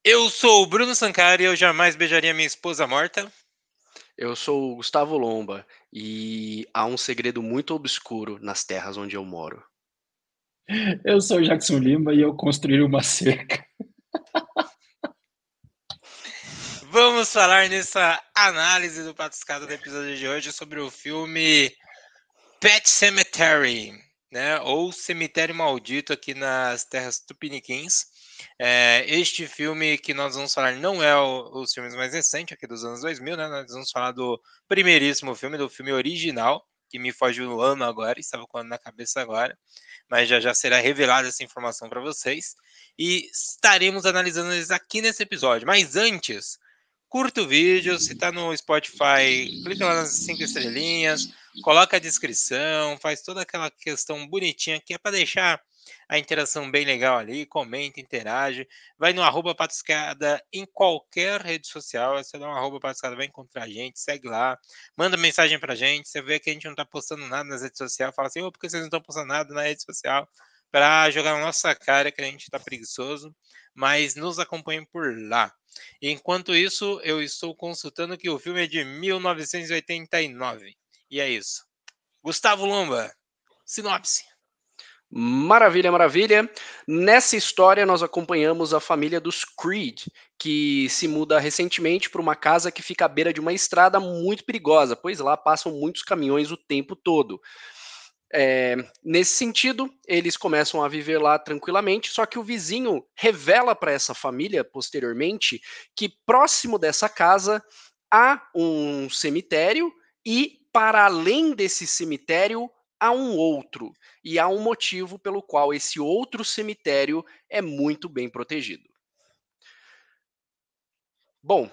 Eu sou o Bruno Sancari e eu jamais beijaria minha esposa morta. Eu sou o Gustavo Lomba e há um segredo muito obscuro nas terras onde eu moro. Eu sou o Jackson Lima e eu construí uma cerca. Vamos falar nessa análise do Patuscado do episódio de hoje sobre o filme Pet Sematary, né? Ou Cemitério Maldito aqui nas terras tupiniquins. Este filme que nós vamos falar não é os filmes mais recentes, aqui dos anos 2000, né? Nós vamos falar do primeiríssimo filme, do filme original, que me foge o ano agora, estava com o ano na cabeça agora, mas já será revelada essa informação para vocês. E estaremos analisando eles aqui nesse episódio. Mas antes, curta o vídeo, se está no Spotify, clica lá nas 5 estrelinhas, coloca a descrição, faz toda aquela questão bonitinha que é para deixar a interação bem legal ali, comenta, interage, vai no @patuscada em qualquer rede social, você dá um @patuscada, vai encontrar a gente, segue lá, manda mensagem pra gente, você vê que a gente não tá postando nada nas redes sociais, fala assim, por que vocês não estão postando nada na rede social? Para jogar na nossa cara que a gente tá preguiçoso, mas nos acompanhem por lá. Enquanto isso, eu estou consultando que o filme é de 1989. E é isso. Gustavo Lomba, sinopse. Maravilha, maravilha. Nessa história, nós acompanhamos a família dos Creed, que se muda recentemente para uma casa que fica à beira de uma estrada muito perigosa, pois lá passam muitos caminhões o tempo todo. Nesse sentido, eles começam a viver lá tranquilamente, só que o vizinho revela para essa família, posteriormente, que próximo dessa casa há um cemitério e, para além desse cemitério, há um outro. E há um motivo pelo qual esse outro cemitério é muito bem protegido. Bom,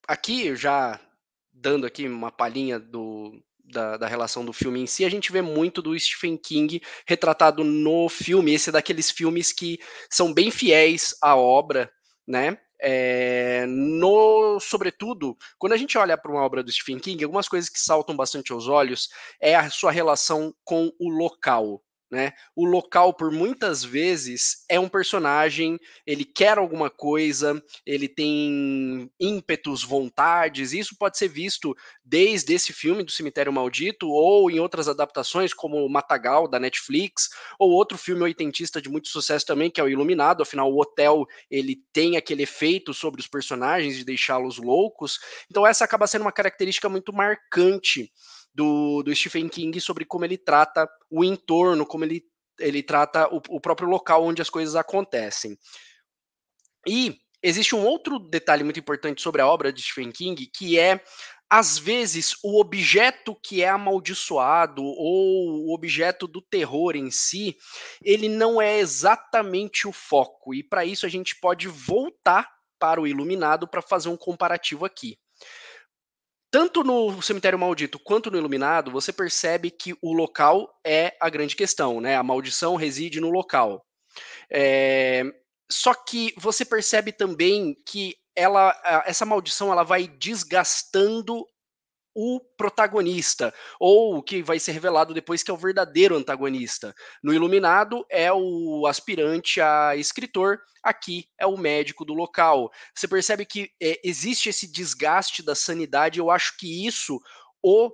aqui já dando aqui uma palhinha da relação do filme em si, a gente vê muito do Stephen King retratado no filme. Esse é daqueles filmes que são bem fiéis à obra, né? Sobretudo, quando a gente olha para uma obra do Stephen King, algumas coisas que saltam bastante aos olhos é a sua relação com o local. Né? O local, por muitas vezes, é um personagem, ele quer alguma coisa, ele tem ímpetos, vontades, e isso pode ser visto desde esse filme do Cemitério Maldito, ou em outras adaptações, como o Matagal, da Netflix, ou outro filme oitentista de muito sucesso também, que é o Iluminado. Afinal, o hotel, ele tem aquele efeito sobre os personagens de deixá-los loucos. Então essa acaba sendo uma característica muito marcante do Stephen King sobre como ele trata o entorno, como ele trata o próprio local onde as coisas acontecem. E existe um outro detalhe muito importante sobre a obra de Stephen King, que é, às vezes, o objeto que é amaldiçoado ou o objeto do terror em si, ele não é exatamente o foco. E para isso a gente pode voltar para o Iluminado para fazer um comparativo aqui. Tanto no Cemitério Maldito quanto no Iluminado, você percebe que o local é a grande questão, né? A maldição reside no local. É, Só que você percebe também que essa maldição ela vai desgastando o protagonista, ou o que vai ser revelado depois que é o verdadeiro antagonista. No Iluminado é o aspirante a escritor, aqui é o médico do local. Você percebe que existe esse desgaste da sanidade, eu acho que isso o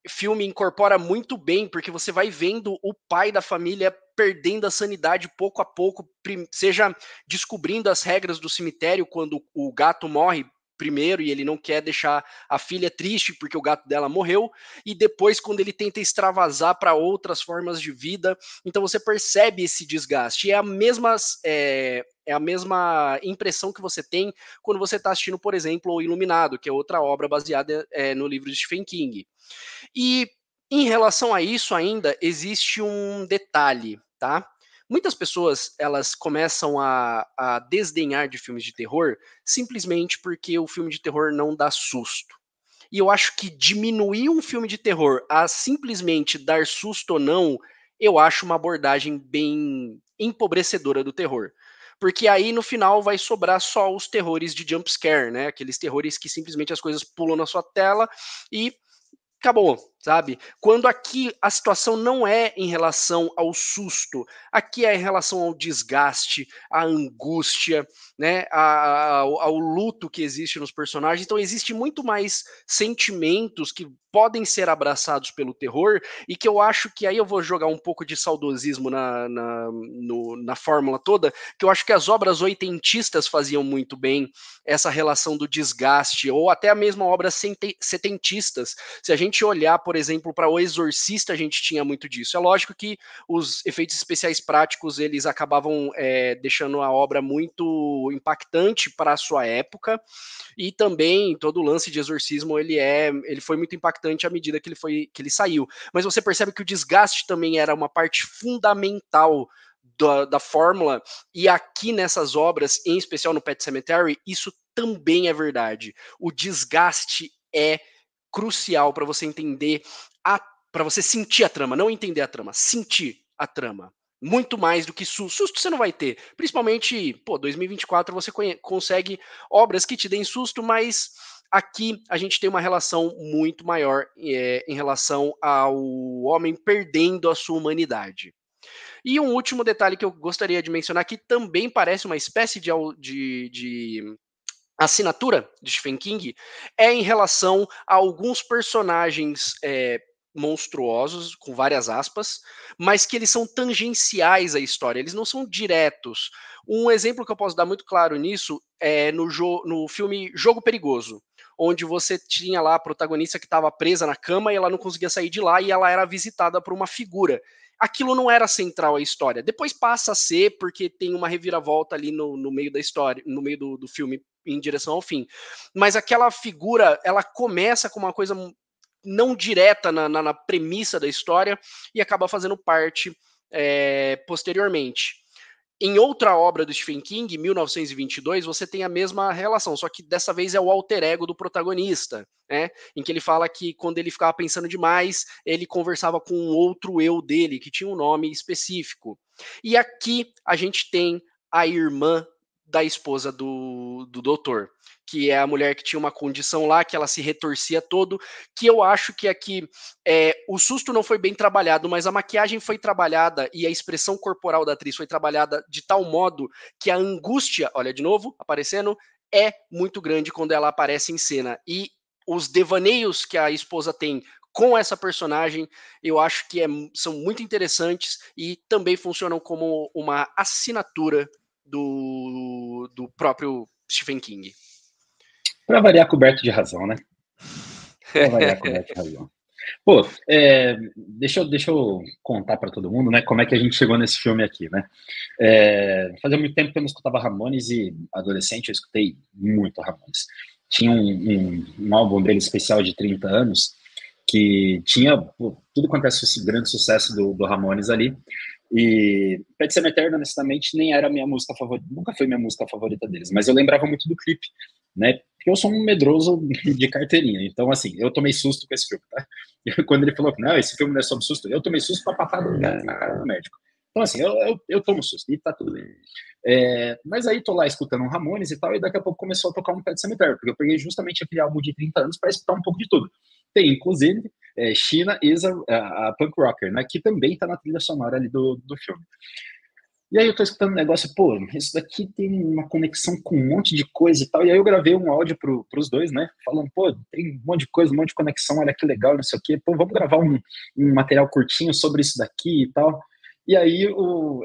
filme incorpora muito bem, porque você vai vendo o pai da família perdendo a sanidade pouco a pouco, seja descobrindo as regras do cemitério quando o gato morre primeiro e ele não quer deixar a filha triste porque o gato dela morreu, e depois quando ele tenta extravasar para outras formas de vida. Então você percebe esse desgaste. E é a mesma impressão que você tem quando você está assistindo, por exemplo, O Iluminado, que é outra obra baseada no livro de Stephen King. E em relação a isso ainda, existe um detalhe, tá? Muitas pessoas elas começam a desdenhar de filmes de terror simplesmente porque o filme de terror não dá susto. E eu acho que diminuir um filme de terror a simplesmente dar susto ou não, eu acho uma abordagem bem empobrecedora do terror. Porque aí no final vai sobrar só os terrores de jump scare, né? Aqueles terrores que simplesmente as coisas pulam na sua tela e acabou. sabe? Quando aqui a situação não é em relação ao susto, aqui é em relação ao desgaste, à angústia, né? Ao luto que existe nos personagens. Então, existe muito mais sentimentos que podem ser abraçados pelo terror e que eu acho que aí eu vou jogar um pouco de saudosismo na fórmula toda, que eu acho que as obras oitentistas faziam muito bem essa relação do desgaste, ou até a mesma obra setentistas. Se a gente olhar, por exemplo, para O Exorcista, a gente tinha muito disso. É lógico que os efeitos especiais práticos, eles acabavam deixando a obra muito impactante para a sua época, e também todo o lance de exorcismo, ele foi muito impactante à medida que ele saiu. Mas você percebe que o desgaste também era uma parte fundamental da fórmula, e aqui nessas obras, em especial no Pet Sematary, isso também é verdade. O desgaste é crucial para você entender, para você sentir a trama, não entender a trama, sentir a trama. Muito mais do que susto. Susto você não vai ter. Principalmente, 2024 você consegue obras que te deem susto, mas aqui a gente tem uma relação muito maior em relação ao homem perdendo a sua humanidade. E um último detalhe que eu gostaria de mencionar, que também parece uma espécie de assinatura de Stephen King, é em relação a alguns personagens monstruosos, com várias aspas, mas que eles são tangenciais à história, eles não são diretos. Um exemplo que eu posso dar muito claro nisso é no filme Jogo Perigoso, onde você tinha lá a protagonista que estava presa na cama e ela não conseguia sair de lá e ela era visitada por uma figura. Aquilo não era central à história. Depois passa a ser, porque tem uma reviravolta ali no meio da história, no meio do filme, em direção ao fim. Mas aquela figura, ela começa com uma coisa não direta na premissa da história e acaba fazendo parte posteriormente. Em outra obra do Stephen King, 1922, você tem a mesma relação, só que dessa vez é o alter ego do protagonista, né? Em que ele fala que quando ele ficava pensando demais, ele conversava com um outro eu dele, que tinha um nome específico. E aqui a gente tem a irmã da esposa do doutor, que é a mulher que tinha uma condição lá, que ela se retorcia todo, que eu acho que aqui o susto não foi bem trabalhado, mas a maquiagem foi trabalhada e a expressão corporal da atriz foi trabalhada de tal modo que a angústia, olha de novo, aparecendo, é muito grande quando ela aparece em cena. E os devaneios que a esposa tem com essa personagem, eu acho que são muito interessantes e também funcionam como uma assinatura do próprio Stephen King. Para variar, coberto de razão, né? Para variar, coberto de razão. Pô, deixa eu contar para todo mundo, né, como é que a gente chegou nesse filme aqui, né? Fazia muito tempo que eu não escutava Ramones e, adolescente, eu escutei muito Ramones. Tinha um álbum dele especial de 30 anos que tinha tudo quanto é grande sucesso do Ramones ali. E Pet Sematary, honestamente, nem era a minha música favorita, nunca foi minha música favorita deles, mas eu lembrava muito do clipe, né? Porque eu sou um medroso de carteirinha, então, assim, eu tomei susto com esse filme, tá? Quando ele falou que não, esse filme não é sobre susto, eu tomei susto com a patada na cara do médico. Então, assim, eu tomo susto e tá tudo bem. Mas aí tô lá escutando um Ramones e tal, e daqui a pouco começou a tocar um Pet Sematary, porque eu peguei justamente aquele álbum de 30 anos para escutar um pouco de tudo. Tem, inclusive, Sheena is a punk rocker, né, que também tá na trilha sonora ali do filme. E aí eu tô escutando um negócio, pô, isso daqui tem uma conexão com um monte de coisa e tal, e aí eu gravei um áudio pros dois, né, falando, pô, tem um monte de coisa, um monte de conexão, olha que legal, não sei o quê, pô, vamos gravar um material curtinho sobre isso daqui e tal. E aí, eu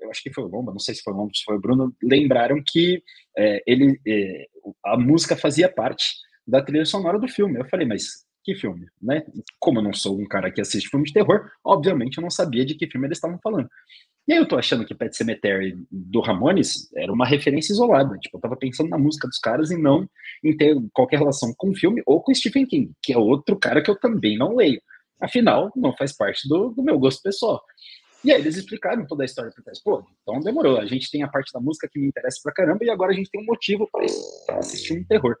acho que foi o Lomba, não sei se foi o Lomba, se foi o Bruno, lembraram que a música fazia parte da trilha sonora do filme. Eu falei, mas que filme, né? Como eu não sou um cara que assiste filme de terror, obviamente eu não sabia de que filme eles estavam falando. E aí eu tô achando que Pet Sematary do Ramones era uma referência isolada. Tipo, eu tava pensando na música dos caras e não em ter qualquer relação com o filme ou com Stephen King, que é outro cara que eu também não leio. Afinal, não faz parte do meu gosto pessoal. E aí eles explicaram toda a história por trás. Pô, então demorou. A gente tem a parte da música que me interessa pra caramba e agora a gente tem um motivo pra assistir um terror.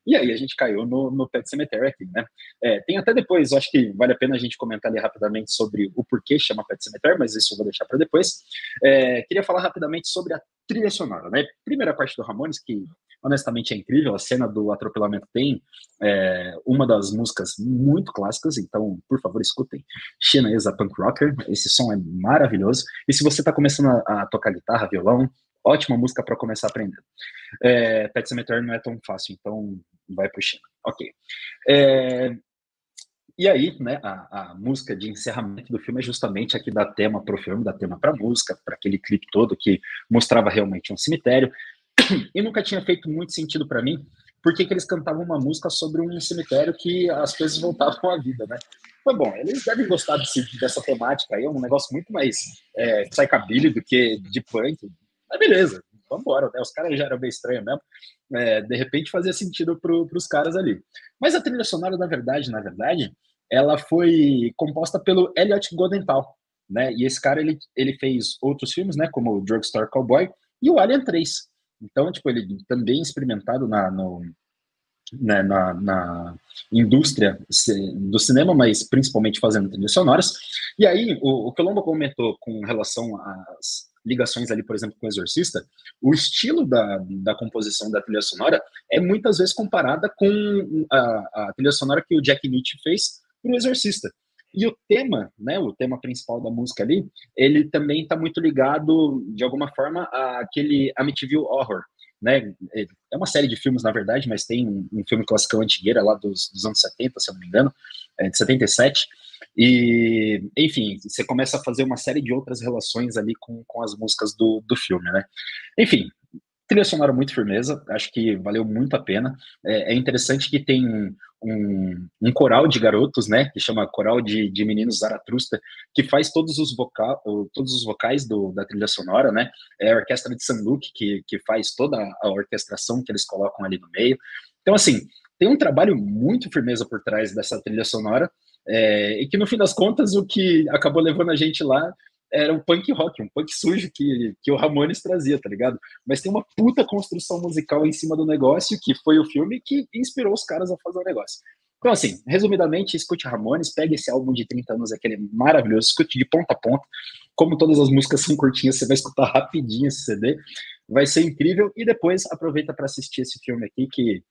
E aí a gente caiu no Pet Sematary aqui, né? Tem até depois, eu acho que vale a pena a gente comentar ali rapidamente sobre o porquê chama Pet Sematary, mas isso eu vou deixar para depois. Queria falar rapidamente sobre a trilha sonora, né? Primeira parte do Ramones, que honestamente é incrível. A cena do atropelamento tem uma das músicas muito clássicas, então, por favor, escutem. Chinesa Punk Rocker, esse som é maravilhoso. E se você está começando a tocar guitarra, violão, ótima música para começar a aprender. Pet Sematary não é tão fácil, então vai pro China. Ok. E aí, né, a música de encerramento do filme é justamente a que dá tema pro filme, dá tema pra música, para aquele clipe todo que mostrava realmente um cemitério. E nunca tinha feito muito sentido para mim porque que eles cantavam uma música sobre um cemitério que as coisas voltavam à vida, né? Foi bom, eles devem gostar dessa temática aí, é um negócio muito mais psychobilly do que de punk. Mas beleza, vamos embora, né? Os caras já eram bem estranhos mesmo. De repente fazia sentido pros caras ali. Mas a trilha sonora, na verdade, ela foi composta pelo Elliot Goldenthal, né? E esse cara, ele fez outros filmes, né? Como o Drugstore Cowboy e o Alien 3. Então, tipo, ele também experimentado na indústria do cinema, mas principalmente fazendo trilhas sonoras. E aí, o que o Lomba comentou com relação às ligações ali, por exemplo, com o Exorcista, o estilo da composição da trilha sonora é muitas vezes comparada com a trilha sonora que o Jack Nitzsche fez para o Exorcista. E o tema, né, o tema principal da música ali, ele também está muito ligado, de alguma forma, àquele Amityville Horror, né? É uma série de filmes, na verdade, mas tem um filme clássico antigueira lá dos anos 70, se eu não me engano, de 77. E, enfim, você começa a fazer uma série de outras relações ali com as músicas do filme, né? Enfim, trilha sonora muito firmeza, acho que valeu muito a pena. É interessante que tem um coral de garotos, né, que chama Coral de Meninos Zaratrusta, que faz todos os vocais da trilha sonora, né? É a orquestra de St. Luke que faz toda a orquestração que eles colocam ali no meio. Então, assim, tem um trabalho muito firmeza por trás dessa trilha sonora, e que no fim das contas o que acabou levando a gente lá era um punk rock, um punk sujo que o Ramones trazia, tá ligado? Mas tem uma puta construção musical em cima do negócio, que foi o filme que inspirou os caras a fazer o negócio. Então, assim, resumidamente, escute Ramones, pegue esse álbum de 30 anos, aquele maravilhoso, escute de ponta a ponta. Como todas as músicas são curtinhas, você vai escutar rapidinho esse CD. Vai ser incrível. E depois aproveita para assistir esse filme aqui, que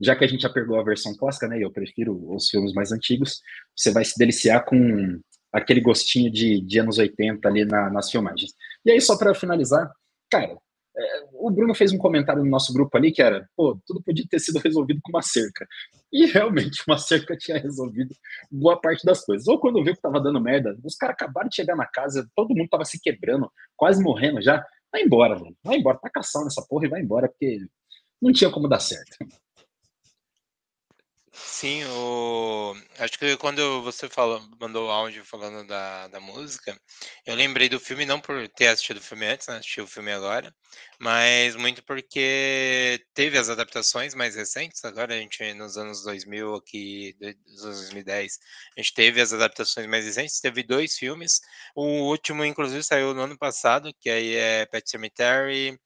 já que a gente já pegou a versão clássica, né, e eu prefiro os filmes mais antigos, você vai se deliciar com aquele gostinho de anos 80 ali nas filmagens. E aí, só para finalizar, cara, o Bruno fez um comentário no nosso grupo ali que era, pô, tudo podia ter sido resolvido com uma cerca. E realmente, uma cerca tinha resolvido boa parte das coisas. Ou quando viu que tava dando merda, os caras acabaram de chegar na casa, todo mundo tava se quebrando, quase morrendo já. Vai embora, velho. Vai embora, tá caçando nessa porra e vai embora, porque não tinha como dar certo. Sim, acho que quando você mandou o áudio falando da música, eu lembrei do filme não por ter assistido o filme antes, né? Assisti o filme agora, mas muito porque teve as adaptações mais recentes. Agora a gente, nos anos 2000 aqui, dos anos 2010, a gente teve as adaptações mais recentes, teve 2 filmes. O último, inclusive, saiu no ano passado, que aí é Pet Sematary,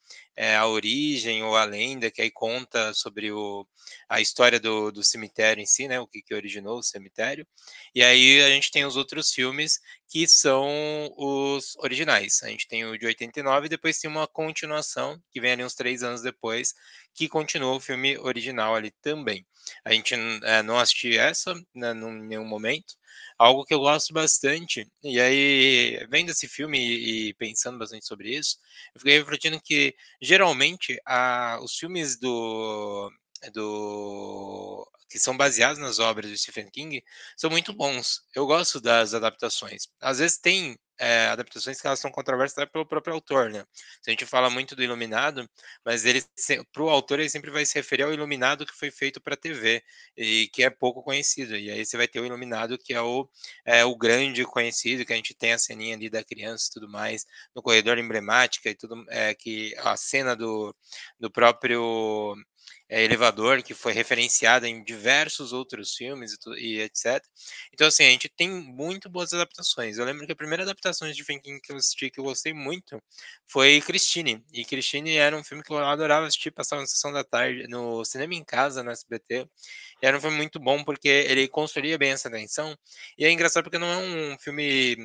A Origem ou A Lenda, que aí conta sobre a história do cemitério em si, né? O que originou o cemitério. E aí a gente tem os outros filmes que são os originais. A gente tem o de 89 e depois tem uma continuação que vem ali uns 3 anos depois, que continua o filme original ali também. A gente não assistiu essa, né, em nenhum momento. Algo que eu gosto bastante, e aí, vendo esse filme e pensando bastante sobre isso, eu fiquei refletindo que, geralmente, os filmes que são baseados nas obras de Stephen King são muito bons. Eu gosto das adaptações. Às vezes tem adaptações que elas são controversas até pelo próprio autor, né? Se a gente fala muito do Iluminado, mas para o autor ele sempre vai se referir ao Iluminado que foi feito para TV e que é pouco conhecido. E aí você vai ter o Iluminado que é o grande conhecido, que a gente tem a ceninha ali da criança e tudo mais, no corredor emblemática e tudo, que a cena do próprio elevador, que foi referenciada em diversos outros filmes e etc. Então, assim, a gente tem muito boas adaptações. Eu lembro que a primeira adaptação de Stephen King que eu assisti, que eu gostei muito, foi Christine. E Christine era um filme que eu adorava assistir, passava na sessão da tarde, no Cinema em Casa, no SBT. E era um filme muito bom, porque ele construía bem essa tensão. E é engraçado porque não é um filme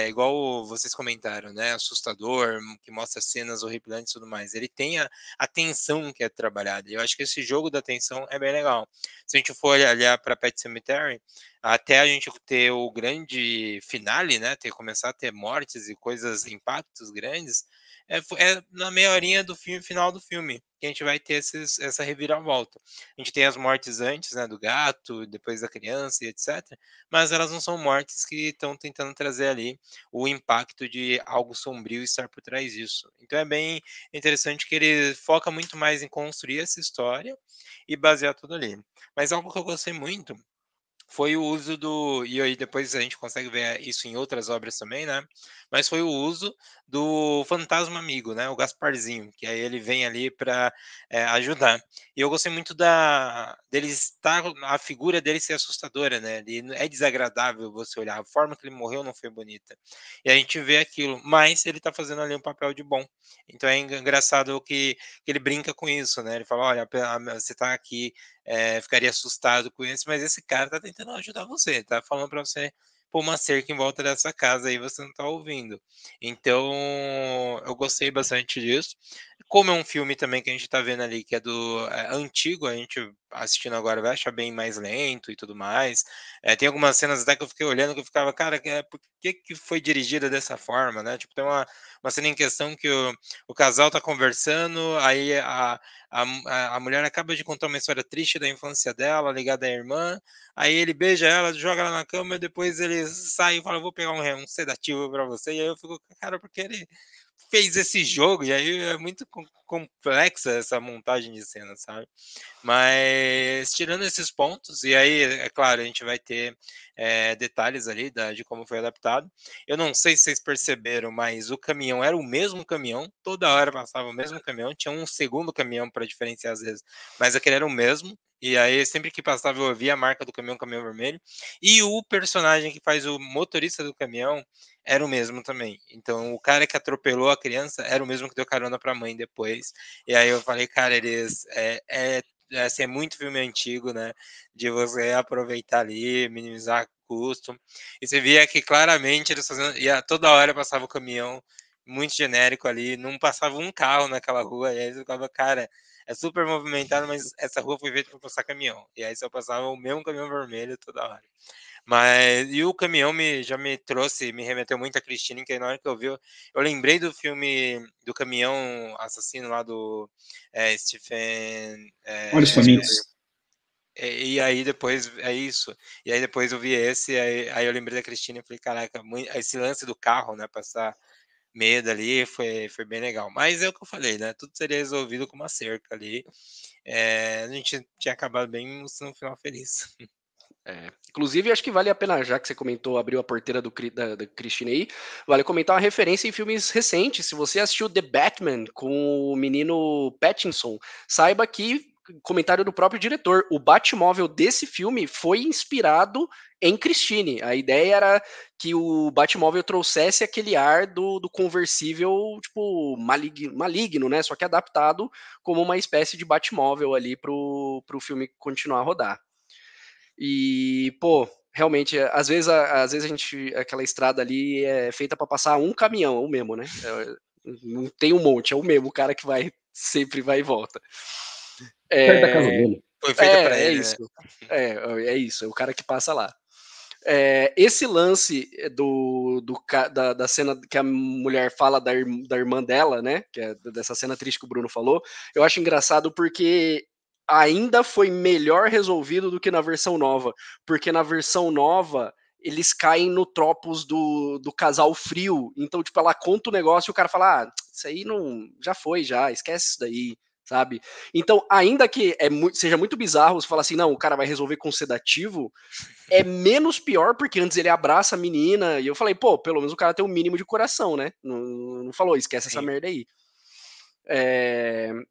igual vocês comentaram, né? Assustador, que mostra cenas horripilantes e tudo mais. Ele tem a tensão que é trabalhada. Eu acho que esse jogo da tensão é bem legal. Se a gente for olhar para Pet Sematary, até a gente ter o grande finale, né? Começar a ter mortes e coisas, impactos grandes, é na meia horinha do filme, final do filme, que a gente vai ter essa reviravolta. A gente tem as mortes antes, né? Do gato, depois da criança e etc. Mas elas não são mortes que estão tentando trazer ali o impacto de algo sombrio estar por trás disso. Então é bem interessante que ele foca muito mais em construir essa história e basear tudo ali. Mas algo que eu gostei muito foi o uso e aí depois a gente consegue ver isso em outras obras também, né? Mas foi o uso do fantasma amigo, né? O Gasparzinho, que aí ele vem ali para ajudar. E eu gostei muito dele estar, a figura dele ser assustadora, né? Ele é desagradável você olhar, a forma que ele morreu não foi bonita. E a gente vê aquilo, mas ele tá fazendo ali um papel de bom. Então é engraçado que ele brinca com isso, né? Ele fala, olha, você tá aqui, ficaria assustado com isso, mas esse cara tá tentando ajudar você, tá falando para você pôr uma cerca em volta dessa casa aí, você não tá ouvindo. Então, eu gostei bastante disso. Como é um filme também que a gente tá vendo ali, que é antigo, a gente assistindo agora vai achar bem mais lento e tudo mais. Tem algumas cenas até que eu fiquei olhando que eu ficava, cara, por que foi dirigida dessa forma, né? Tipo, tem uma cena em questão que o casal tá conversando, aí a mulher acaba de contar uma história triste da infância dela, ligada à irmã, aí ele beija ela, joga ela na cama, e depois ele sai e fala, vou pegar um sedativo pra você, e aí eu fico, cara, porque ele fez esse jogo, e aí é muito complexa essa montagem de cena, sabe? Mas tirando esses pontos, e aí, é claro, a gente vai ter detalhes ali de como foi adaptado. Eu não sei se vocês perceberam, mas o caminhão era o mesmo caminhão, toda hora passava o mesmo caminhão, tinha um segundo caminhão para diferenciar às vezes, mas aquele era o mesmo. E aí, sempre que passava, eu via a marca do caminhão, caminhão vermelho. E o personagem que faz o motorista do caminhão era o mesmo também. Então, o cara que atropelou a criança era o mesmo que deu carona para a mãe depois. E aí eu falei, cara, eles assim, é muito filme antigo, né? De você aproveitar ali, minimizar custo. E você via que claramente eles fazendo. Toda hora passava o caminhão muito genérico ali, não passava um carro naquela rua. E aí você ficava, cara, é super movimentado, mas essa rua foi feita para passar caminhão. E aí só passava o mesmo caminhão vermelho toda hora. E o caminhão já me trouxe, me remeteu muito a Christine, que na hora que eu vi, eu lembrei do filme do caminhão assassino lá do Stephen Olhos Spielberg. famintos. E aí depois, é isso. E aí depois eu vi esse, aí eu lembrei da Christine e falei, caraca, esse lance do carro, né, passar medo ali, foi bem legal. Mas é o que eu falei, né, tudo seria resolvido com uma cerca ali. A gente tinha acabado bem no final feliz. Inclusive, acho que vale a pena, já que você comentou, abriu a porteira da Christine aí, vale comentar uma referência em filmes recentes. Se você assistiu The Batman com o menino Pattinson, saiba que, comentário do próprio diretor, o Batmóvel desse filme foi inspirado em Christine. A ideia era que o Batmóvel trouxesse aquele ar do conversível, tipo, maligno, né? Só que adaptado como uma espécie de Batmóvel ali pro filme continuar a rodar. E, pô, realmente, às vezes a gente, aquela estrada ali é feita para passar um caminhão, o mesmo, né? Não tem um monte, é o mesmo cara que sempre vai e volta. Perto da casa dele. Foi feita para ele, isso. né? É isso, é o cara que passa lá. Esse lance da cena que a mulher fala da irmã dela, né? Que é dessa cena triste que o Bruno falou, eu acho engraçado porque ainda foi melhor resolvido do que na versão nova. Porque na versão nova, eles caem no tropos do casal frio. Então, tipo, ela conta o negócio e o cara fala: ah, isso aí não. Já foi, já, esquece isso daí, sabe? Então, ainda que seja muito bizarro você falar assim, não, o cara vai resolver com sedativo, é menos pior, porque antes ele abraça a menina, e eu falei, pô, pelo menos o cara tem um mínimo de coração, né? Não falou, esquece essa merda aí.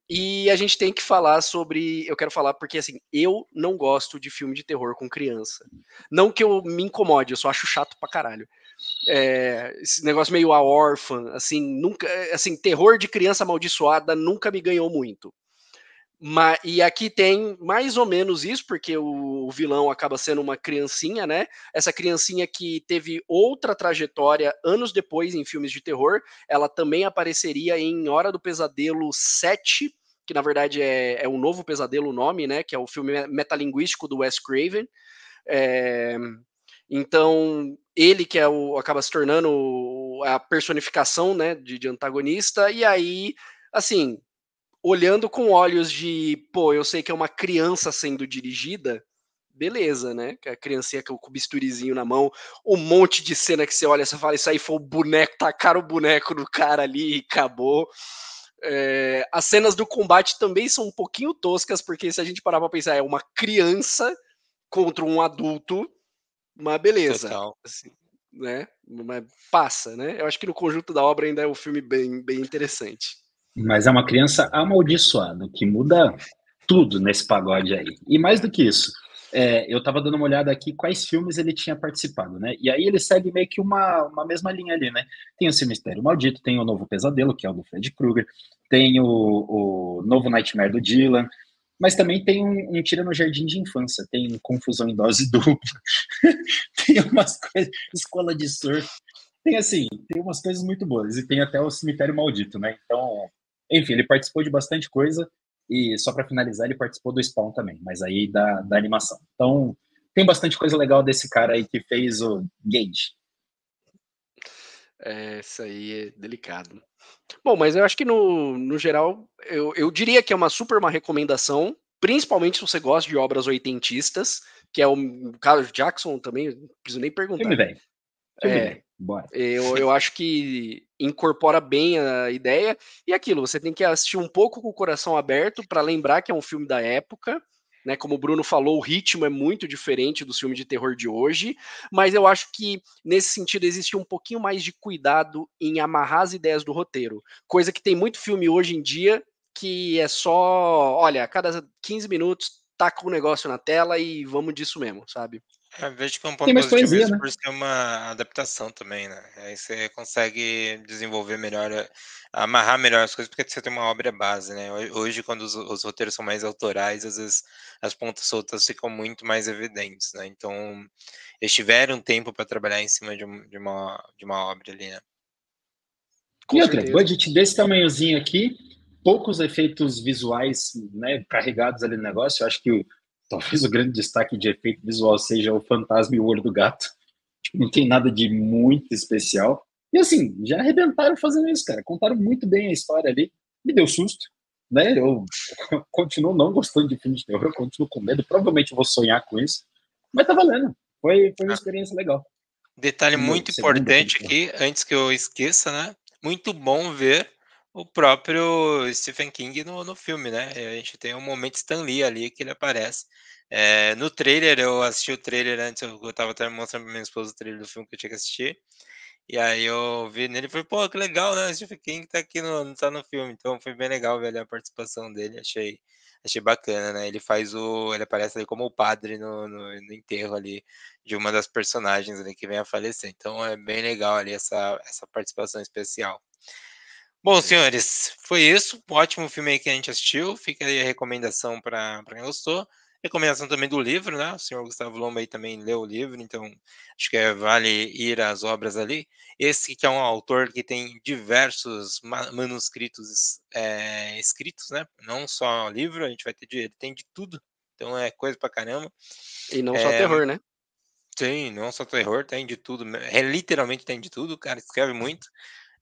E a gente tem que falar sobre. Eu quero falar porque, assim, eu não gosto de filme de terror com criança. Não que eu me incomode, eu só acho chato pra caralho. Esse negócio meio a órfã, assim, nunca. Assim, terror de criança amaldiçoada nunca me ganhou muito. E aqui tem mais ou menos isso, porque o vilão acaba sendo uma criancinha, né? Essa criancinha que teve outra trajetória anos depois em filmes de terror. Ela também apareceria em Hora do Pesadelo 7, que na verdade é um novo pesadelo o nome, né? Que é o filme metalinguístico do Wes Craven. Então, ele que acaba se tornando a personificação, né, de antagonista, e aí, assim, olhando com olhos de, pô, eu sei que é uma criança sendo dirigida, beleza, né? Que a criancinha com o bisturizinho na mão, um monte de cena que você olha, você fala, isso aí foi o boneco, tacaram o boneco no cara ali e acabou. As cenas do combate também são um pouquinho toscas, porque se a gente parar pra pensar, é uma criança contra um adulto, mas beleza. Total. Assim, né? Mas passa, né? Eu acho que no conjunto da obra ainda é um filme bem, bem interessante. Mas é uma criança amaldiçoada, que muda tudo nesse pagode aí. E mais do que isso, eu tava dando uma olhada aqui quais filmes ele tinha participado, né? E aí ele segue meio que uma mesma linha ali, né? Tem o Cemitério Maldito, tem o Novo Pesadelo, que é o do Fred Krueger, tem o Novo Nightmare do Dylan, mas também tem um Tira no Jardim de Infância, tem Confusão em Dose Dupla, tem umas coisas, Escola de Surf, tem assim, tem umas coisas muito boas, e tem até o Cemitério Maldito, né? Então, enfim, ele participou de bastante coisa, e só para finalizar, ele participou do Spawn também, mas aí da animação. Então, tem bastante coisa legal desse cara aí que fez o Gage. Isso aí é delicado. Bom, mas eu acho que no geral, eu diria que é uma recomendação, principalmente se você gosta de obras oitentistas, que é o Carlos Jackson também, não preciso nem perguntar. Filme velho. Filme É, velho. Bora. eu acho que incorpora bem a ideia, e aquilo, você tem que assistir um pouco com o coração aberto para lembrar que é um filme da época, né? Como o Bruno falou, o ritmo é muito diferente do filme de terror de hoje, mas eu acho que nesse sentido existe um pouquinho mais de cuidado em amarrar as ideias do roteiro, coisa que tem muito filme hoje em dia que é só, olha, a cada 15 minutos taca um negócio na tela e vamos disso mesmo, sabe? Vejo que é um Tem ponto mais positivo poesia, isso né? por ser uma adaptação também, né? Aí você consegue desenvolver melhor, amarrar melhor as coisas, porque você tem uma obra base, né? Hoje, quando os roteiros são mais autorais, às vezes as pontas soltas ficam muito mais evidentes, né? Então, eles tiveram tempo para trabalhar em cima de uma obra ali, né? Com E outra, certeza. budget desse tamanhozinho aqui, poucos efeitos visuais, né, carregados ali no negócio. Eu acho que talvez o grande destaque de efeito visual seja o fantasma e o olho do gato. Tipo, não tem nada de muito especial. E assim, já arrebentaram fazendo isso, cara. Contaram muito bem a história ali. Me deu susto, né? Eu continuo não gostando de filme de terror, eu continuo com medo. Provavelmente eu vou sonhar com isso. Mas tá valendo. Foi uma Ah, experiência legal. detalhe O meu muito segundo filme importante de terror. aqui, antes que eu esqueça, né? Muito bom ver o próprio Stephen King no filme, né? A gente tem um momento Stan Lee ali que ele aparece. No trailer, eu assisti o trailer antes, eu tava até mostrando pra minha esposa o trailer do filme que eu tinha que assistir. E aí eu vi nele e falei, pô, que legal, né? O Stephen King tá aqui tá no filme. Então foi bem legal ver ali a participação dele. Achei bacana, né? Ele aparece ali como o padre no enterro ali de uma das personagens ali que vem a falecer. Então é bem legal ali essa participação especial. Bom, senhores, foi isso. Um ótimo filme aí que a gente assistiu. Fica aí a recomendação para quem gostou. Recomendação também do livro, né? O senhor Gustavo Lomba aí também leu o livro, então acho que vale ir às obras ali. Esse que é um autor que tem diversos manuscritos escritos, né? Não só livro, a gente vai ter ele tem de tudo. Então é coisa pra caramba. E não só terror, né? Tem, não só terror, tem de tudo. Literalmente tem de tudo, o cara escreve muito.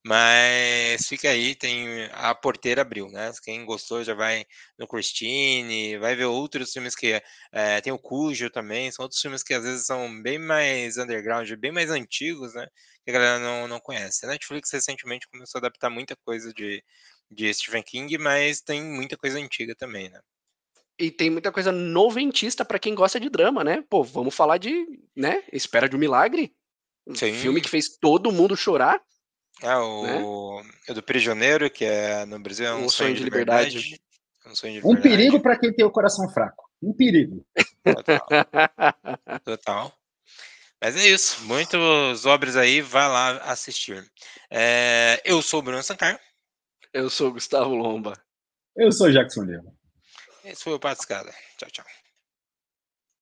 Mas fica aí, tem a porteira abriu, né? Quem gostou já vai no Christine, vai ver outros filmes que tem o Cujo também, são outros filmes que às vezes são bem mais underground, bem mais antigos, né? Que a galera não conhece. A Netflix recentemente começou a adaptar muita coisa de Stephen King, mas tem muita coisa antiga também, né? E tem muita coisa noventista pra quem gosta de drama, né? Pô, vamos falar de, né? Espera de um Milagre. Um filme Sim. que fez todo mundo chorar, né? O do Prisioneiro, que no Brasil é Um Um Sonho sonho de de liberdade. Liberdade. Um Sonho de Um perigo Liberdade. para quem tem o coração fraco. Um perigo. Total, total. Mas é isso. Muitas obras aí, vai lá assistir. Eu sou o Bruno Sancar. Eu sou o Gustavo Lomba. Eu sou Jackson Lima. Esse foi o Pato Escada. Tchau, tchau.